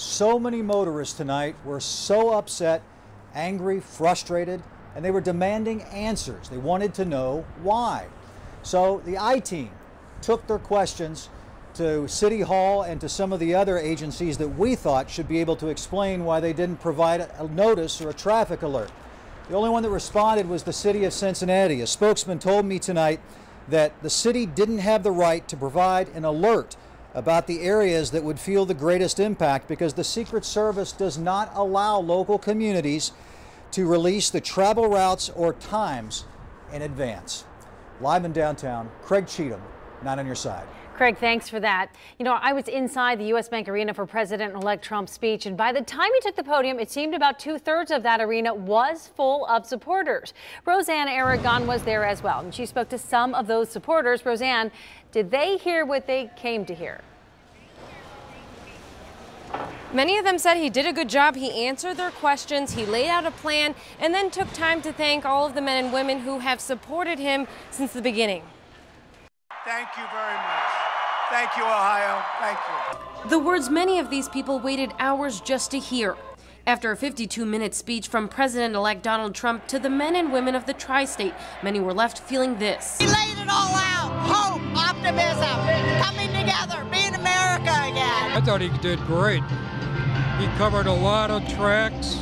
So many motorists tonight were so upset, angry, frustrated, and they were demanding answers. They wanted to know why. So the I-Team took their questions to City Hall and to some of the other agencies that we thought should be able to explain why they didn't provide a notice or a traffic alert. The only one that responded was the city of Cincinnati. A spokesman told me tonight that the city didn't have the right to provide an alert about the areas that would feel the greatest impact because the Secret Service does not allow local communities to release the travel routes or times in advance. Live in downtown, Craig Cheatham, 9 on your side. Craig, thanks for that. You know, I was inside the U.S. Bank Arena for President-elect Trump's speech, and by the time he took the podium, it seemed about 2/3 of that arena was full of supporters. Roseanne Aragon was there as well, and she spoke to some of those supporters. Roseanne, did they hear what they came to hear? Many of them said he did a good job. He answered their questions, he laid out a plan, and then took time to thank all of the men and women who have supported him since the beginning. Thank you very much. Thank you, Ohio. Thank you. The words many of these people waited hours just to hear. After a 52-minute speech from President-elect Donald Trump to the men and women of the tri-state, many were left feeling this. He laid it all out. Hope, optimism, coming together, being America again. I thought he did great. He covered a lot of tracks.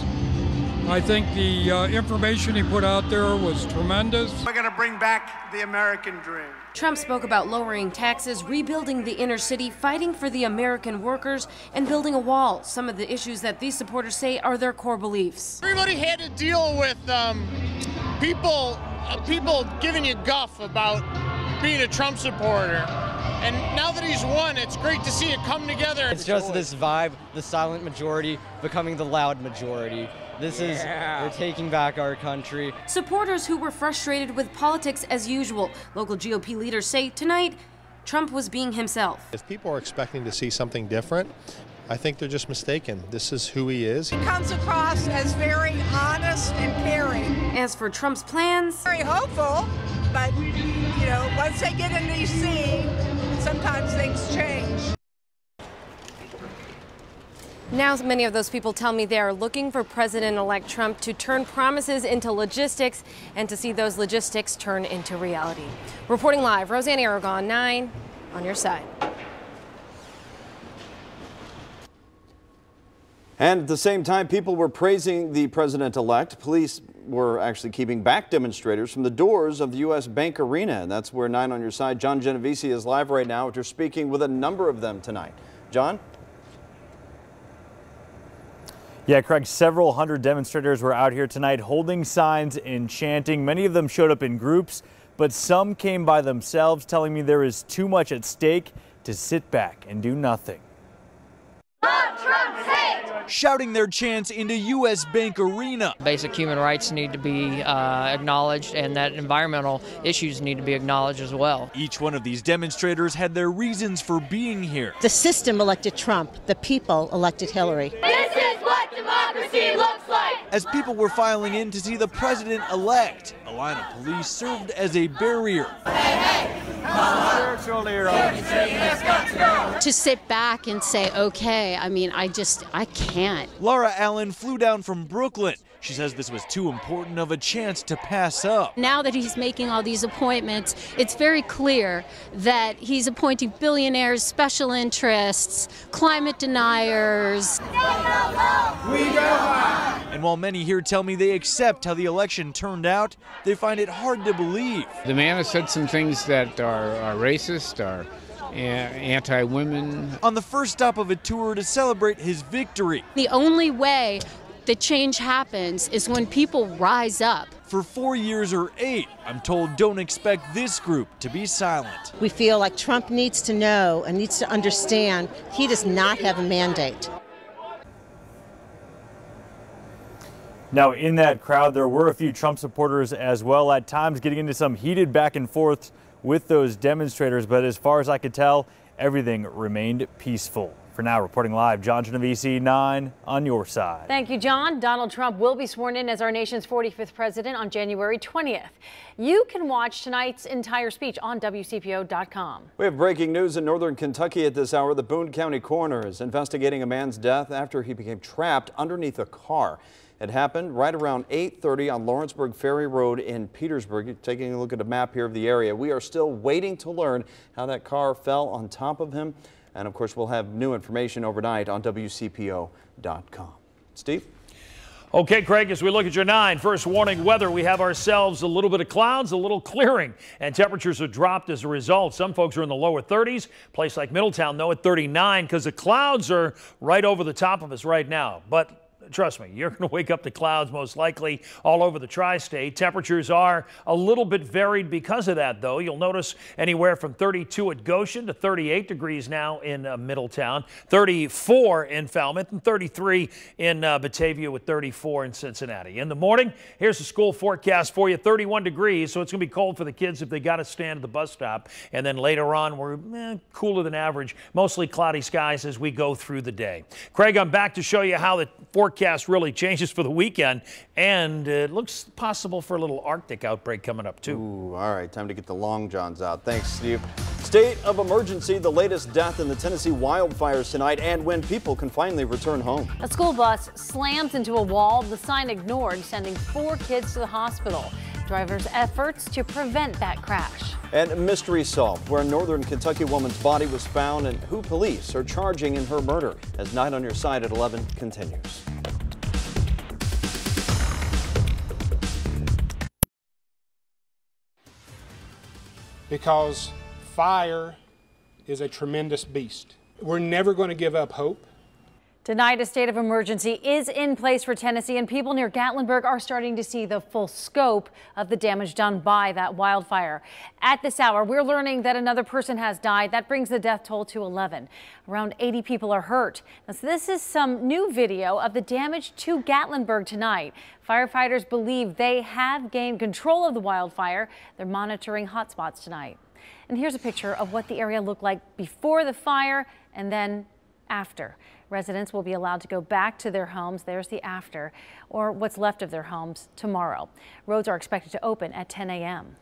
I think the information he put out there was tremendous. We're going to bring back the American dream. Trump spoke about lowering taxes, rebuilding the inner city, fighting for the American workers, and building a wall. Some of the issues that these supporters say are their core beliefs. Everybody had to deal with people giving you guff about being a Trump supporter. And now that he's won, it's great to see it come together. It's just this vibe, the silent majority becoming the loud majority. They're taking back our country. Supporters who were frustrated with politics as usual. Local GOP leaders say tonight, Trump was being himself. If people are expecting to see something different, I think they're just mistaken. This is who he is. He comes across as very honest and caring. As for Trump's plans, very hopeful, but, you know, once they get in D.C., sometimes things change. now many of those people tell me they are looking for President-elect Trump to turn promises into logistics and to see those logistics turn into reality. Reporting live, Roseanne Aragon, 9 on your side. And at the same time, people were praising the president-elect. Police were actually keeping back demonstrators from the doors of the U.S. Bank Arena. And that's where 9 on your side. John Genovese is live right now after speaking with a number of them tonight. John? Yeah, Craig, several hundred demonstrators were out here tonight holding signs and chanting. Many of them showed up in groups, but some came by themselves, telling me there is too much at stake to sit back and do nothing. Shouting their chants into U.S. Bank Arena. Basic human rights need to be acknowledged, and that environmental issues need to be acknowledged as well. Each one of these demonstrators had their reasons for being here. The system elected Trump, the people elected Hillary. This is what democracy looks like. As people were filing in to see the president-elect, a line of police served as a barrier. To sit back and say, okay, I mean, I can't. Laura Allen flew down from Brooklyn. She says this was too important of a chance to pass up. Now that he's making all these appointments, it's very clear that he's appointing billionaires, special interests, climate deniers. And while many here tell me they accept how the election turned out, they find it hard to believe. The man has said some things that are racist, are anti-women. On the first stop of a tour to celebrate his victory. The only way that change happens is when people rise up. For 4 years or 8, I'm told don't expect this group to be silent. We feel like Trump needs to know and needs to understand he does not have a mandate. Now, in that crowd, there were a few Trump supporters as well, at times getting into some heated back and forth with those demonstrators. But as far as I could tell, everything remained peaceful. For now, reporting live, John Genovese, 9 on your side. Thank you, John. Donald Trump will be sworn in as our nation's 45th president on January 20th. You can watch tonight's entire speech on WCPO.com. We have breaking news in northern Kentucky at this hour. The Boone County coroner is investigating a man's death after he became trapped underneath a car. It happened right around 8:30 on Lawrenceburg Ferry Road in Petersburg. Taking a look at a map here of the area. We are still waiting to learn how that car fell on top of him. And of course, we'll have new information overnight on WCPO.com. Steve? Okay, Craig, as we look at your 9, first warning weather, we have ourselves a little bit of clouds, a little clearing, and temperatures have dropped as a result. Some folks are in the lower 30s. Place like Middletown, though, at 39 because the clouds are right over the top of us right now. But trust me, you're going to wake up to clouds most likely all over the tri-state. Temperatures are a little bit varied because of that, though. You'll notice anywhere from 32 at Goshen to 38 degrees now in Middletown, 34 in Falmouth, and 33 in Batavia with 34 in Cincinnati. In the morning, here's the school forecast for you, 31 degrees, so it's going to be cold for the kids if they got to stand at the bus stop. And then later on, we're cooler than average, mostly cloudy skies as we go through the day. Craig, I'm back to show you how the forecast really changes for the weekend, and it looks possible for a little Arctic outbreak coming up too. Ooh, all right, time to get the long johns out. Thanks, Steve. State of emergency, the latest death in the Tennessee wildfires tonight, and when people can finally return home. A school bus slams into a wall, the sign ignored, sending 4 kids to the hospital. Drivers' efforts to prevent that crash. And mystery solved, where a northern Kentucky woman's body was found and who police are charging in her murder. As 9 on your side at 11 continues. Because fire is a tremendous beast. We're never going to give up hope. Tonight, a state of emergency is in place for Tennessee, and people near Gatlinburg are starting to see the full scope of the damage done by that wildfire. At this hour, we're learning that another person has died. That brings the death toll to 11. Around 80 people are hurt. Now, so this is some new video of the damage to Gatlinburg tonight. Firefighters believe they have gained control of the wildfire. They're monitoring hotspots tonight. And here's a picture of what the area looked like before the fire and then after. Residents will be allowed to go back to their homes, there's the after, or what's left of their homes tomorrow. Roads are expected to open at 10 a.m.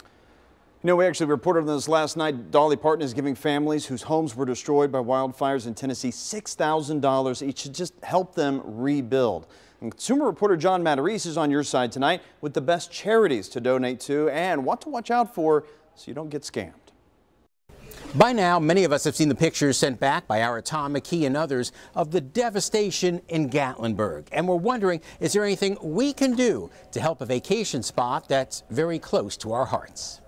You know, we actually reported on this last night. Dolly Parton is giving families whose homes were destroyed by wildfires in Tennessee $6,000 each to just help them rebuild. And consumer reporter John Matarese is on your side tonight with the best charities to donate to and what to watch out for so you don't get scammed. By now, many of us have seen the pictures sent back by our Tom McKee and others of the devastation in Gatlinburg. And we're wondering, is there anything we can do to help a vacation spot that's very close to our hearts?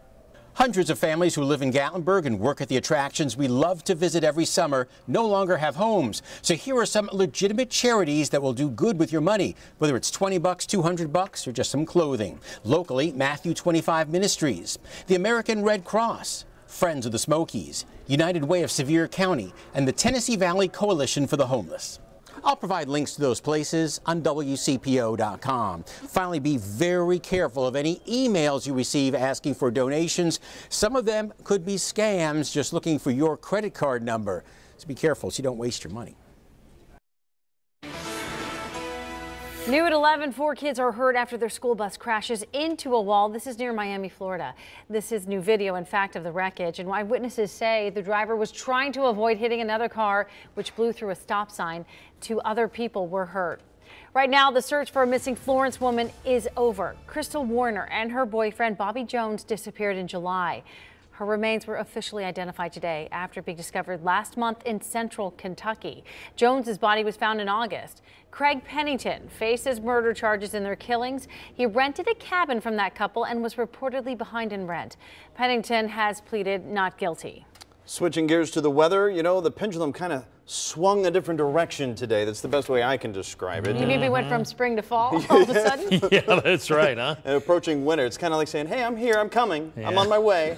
Hundreds of families who live in Gatlinburg and work at the attractions we love to visit every summer no longer have homes. So here are some legitimate charities that will do good with your money, whether it's $20, $200, or just some clothing. Locally, Matthew 25 Ministries, the American Red Cross, Friends of the Smokies, United Way of Sevier County, and the Tennessee Valley Coalition for the Homeless. I'll provide links to those places on WCPO.com. Finally, be very careful of any emails you receive asking for donations. Some of them could be scams just looking for your credit card number. So be careful so you don't waste your money. New at 11, 4 kids are hurt after their school bus crashes into a wall. This is near Miami, Florida. This is new video, in fact, of the wreckage. And eyewitnesses say the driver was trying to avoid hitting another car, which blew through a stop sign. 2 other people were hurt. Right now, the search for a missing Florence woman is over. Crystal Warner and her boyfriend, Bobby Jones, disappeared in July. Her remains were officially identified today after being discovered last month in central Kentucky. Jones's body was found in August. Craig Pennington faces murder charges in their killings. He rented a cabin from that couple and was reportedly behind in rent. Pennington has pleaded not guilty. Switching gears to the weather, you know, the pendulum kind of swung a different direction today. That's the best way I can describe it. You maybe went from spring to fall all of a sudden? Yeah, that's right, huh? And approaching winter, it's kind of like saying, hey, I'm here, I'm coming, yeah. I'm on my way.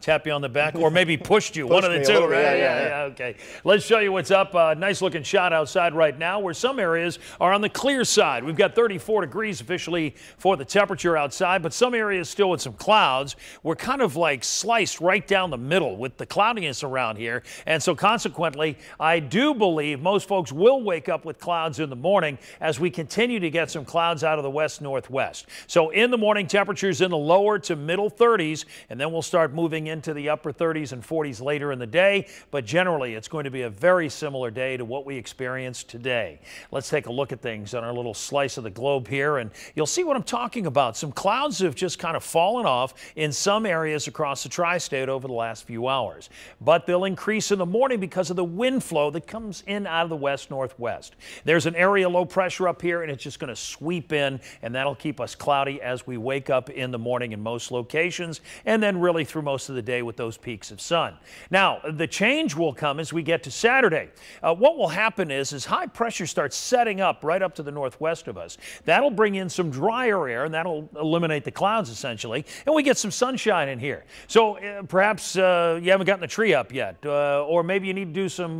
Tap you on the back, or maybe pushed you, one of the two, right? Yeah, okay. Let's show you what's up. Nice looking shot outside right now where some areas are on the clear side. We've got 34 degrees officially for the temperature outside, but some areas still with some clouds. We're kind of like sliced right down the middle with the cloudiness around here, and so consequently, I do believe most folks will wake up with clouds in the morning as we continue to get some clouds out of the west-northwest. So in the morning, temperatures in the lower to middle 30s, and then we'll start moving into the upper 30s and 40s later in the day. But generally, it's going to be a very similar day to what we experienced today. Let's take a look at things on our little slice of the globe here, and you'll see what I'm talking about. Some clouds have just kind of fallen off in some areas across the tri-state over the last few hours. But they'll increase in the morning because of the wind flow that comes in out of the west-northwest. There's an area low pressure up here, and it's just going to sweep in, and that'll keep us cloudy as we wake up in the morning in most locations, and then really through most of the day with those peaks of sun. Now, the change will come as we get to Saturday. What will happen is high pressure starts setting up right up to the northwest of us. That'll bring in some drier air, and that'll eliminate the clouds essentially, and we get some sunshine in here. So perhaps you haven't gotten the tree up yet, or maybe you need to do some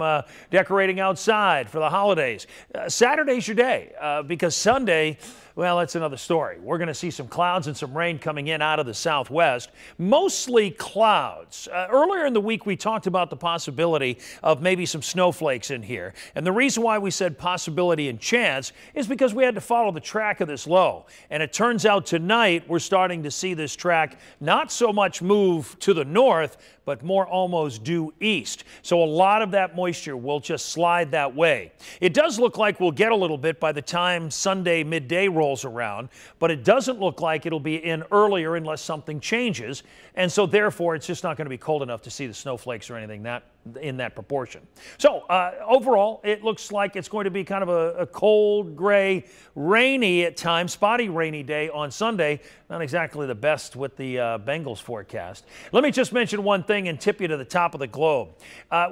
decorating outside for the holidays. Saturday's your day, because Sunday, well, that's another story. We're going to see some clouds and some rain coming in out of the southwest, mostly clouds. Earlier in the week, we talked about the possibility of maybe some snowflakes in here. And the reason why we said possibility and chance is because we had to follow the track of this low. And it turns out tonight we're starting to see this track not so much move to the north, but more almost due east. So a lot of that moisture will just slide that way. It does look like we'll get a little bit by the time Sunday midday rolls around, but it doesn't look like it'll be in earlier unless something changes. And so therefore, it's just not going to be cold enough to see the snowflakes or anything in that proportion. So overall, it looks like it's going to be kind of a cold, gray, rainy at times, spotty rainy day on Sunday. Not exactly the best with the Bengals forecast. Let me just mention one thing and tip you to the top of the globe.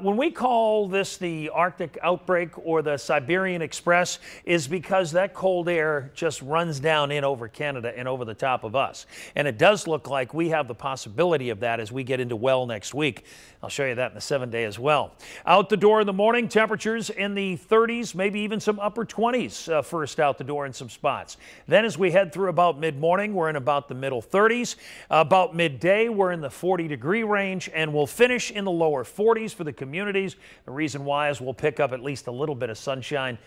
When we call this the Arctic outbreak or the Siberian Express, is because that cold air just runs down in over Canada and over the top of us. And it does look like we have the possibility of that as we get into well next week. I'll show you that in the 7-day as well. Out the door in the morning, temperatures in the 30s, maybe even some upper 20s first out the door in some spots. Then as we head through about mid-morning, we're in about the middle 30s. About midday, we're in the 40-degree range, and we'll finish in the lower 40s for the communities. The reason why is we'll pick up at least a little bit of sunshine,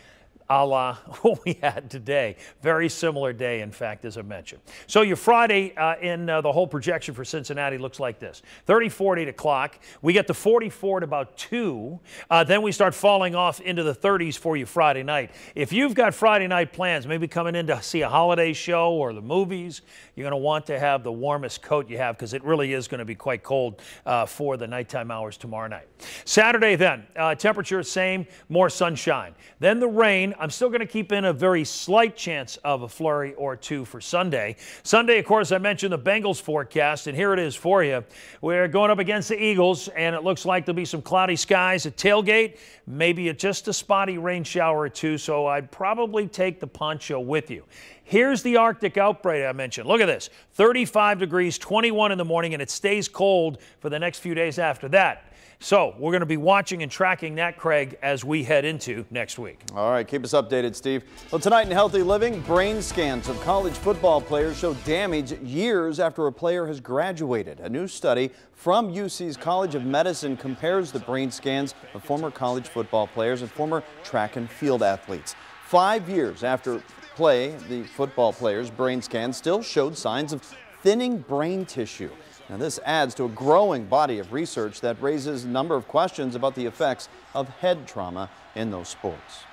a la what we had today. Very similar day, in fact, as I mentioned. So your Friday in the whole projection for Cincinnati looks like this. 34 at 8 o'clock. We get to 44 at about 2. Then we start falling off into the 30s for you Friday night. If you've got Friday night plans, maybe coming in to see a holiday show or the movies, you're going to want to have the warmest coat you have because it really is going to be quite cold for the nighttime hours tomorrow night. Saturday then, temperature same, more sunshine. Then the rain. I'm still going to keep in a very slight chance of a flurry or two for Sunday. Sunday, of course, I mentioned the Bengals forecast, and here it is for you. We're going up against the Eagles, and it looks like there'll be some cloudy skies at tailgate, maybe just a spotty rain shower or two, so I'd probably take the poncho with you. Here's the Arctic outbreak I mentioned. Look at this. 35 degrees, 21 in the morning, and it stays cold for the next few days after that. So we're going to be watching and tracking that, Craig, as we head into next week. All right, keep us updated, Steve. Well, tonight in Healthy Living, brain scans of college football players show damage years after a player has graduated. A new study from UC's College of Medicine compares the brain scans of former college football players and former track and field athletes. 5 years after play, the football players' brain scans still showed signs of thinning brain tissue. Now, this adds to a growing body of research that raises a number of questions about the effects of head trauma in those sports.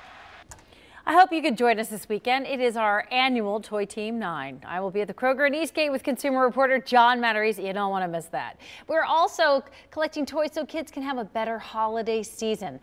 I hope you could join us this weekend. It is our annual Toy Team 9. I will be at the Kroger in Eastgate with consumer reporter John Matarese. You don't want to miss that. We're also collecting toys so kids can have a better holiday season.